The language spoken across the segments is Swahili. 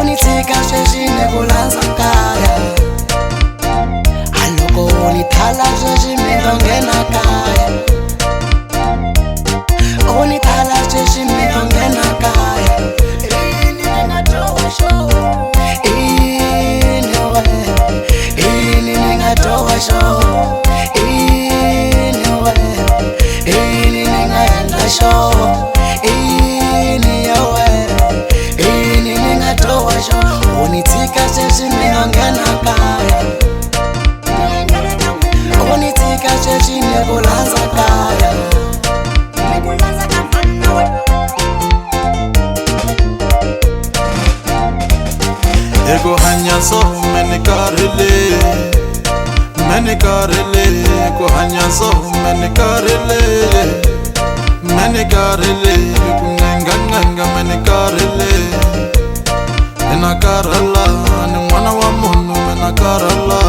unitsika sweswi ni ku landza kaya, loko uni thala sweswi mi to nghena kaya, uni thala sweswi mi to nghena kaya. Ini ni nga towa show, ini we, ini ni nga towa show, ini we, ini ni nga endla show, ini we, ini ni nga towa show. Unitsika sweswi mi to nghena kaya, unitsika sweswi ni ku landza kaya. Ego hanya so meni karile, ego hanya so meni karile, kunenga nenga meni karile. Mena karala, ni mwana wa munu mena karala,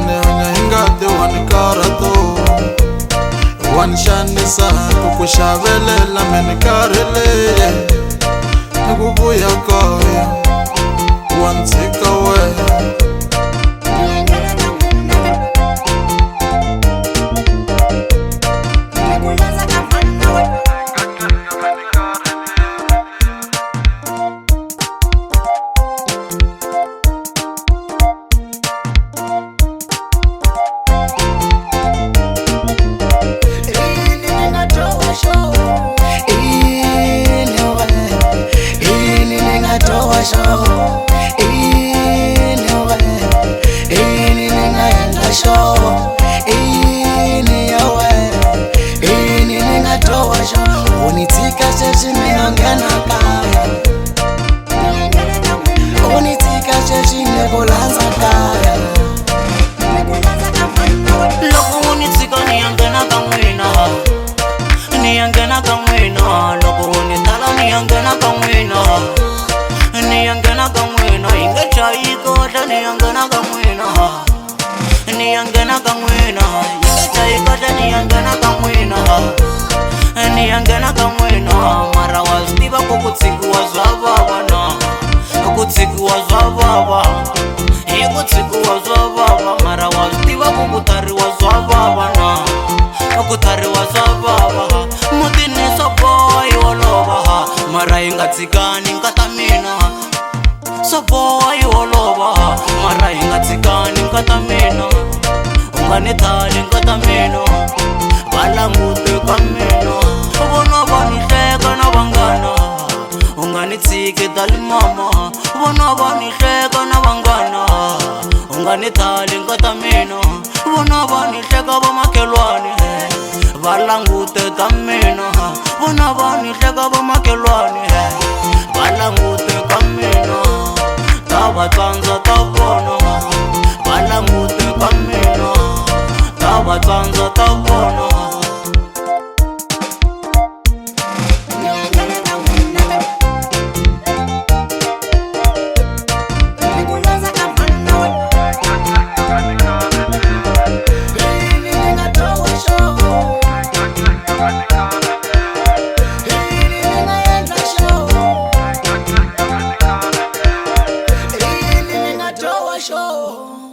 ni hanya ingate wani karato, wani shanisa kukushavelela meni karile. Kubuya kaya, one take away. Unitsika sweswi mi to nghena kaya, unitsika sweswi ni ku landza kaya. Loko unitsika ni ya nghena ka n'wina, ni ya nghena ka n'wina. Loko uni thala ni ya nghena ka n'wina, ni ya nghena ka n'wina. Hi nge chayi kahle ni ya nghena ka n'wina, ni ya nghena ka n'wina. Hi nge chayi kahle ni ya nghena ka n'wina, ni ya nghena ka n'wina. Mara wa swi tiva ku ku tsikiwa swa vava na, ku tsikiwa swa vava, hi ku tsikiwa swa vava. Mara wa swi tiva ku ku thariwa swa vava na, ku thariwa swa vava. Mutini swa boha yi olova, mara hi nga tsikani nkata mina. Swa boha yi olova, mara hi nga tsikani nkata mina. U nga ni thali nkata mina, va langute ka mina. Vona va ni hleka na vanghana, u nga ni tshiki tali mama. Vona va ni hleka na vanghana, u nga ni thali nkata mina. Vona va ni hleka va makhelwani, va langute ka mina. Vona va ni hleka va makhelwani, va langute ka mina. Ta va tsandza ta vona, va langute ka mina. Ta va tsandza ta vona. Show.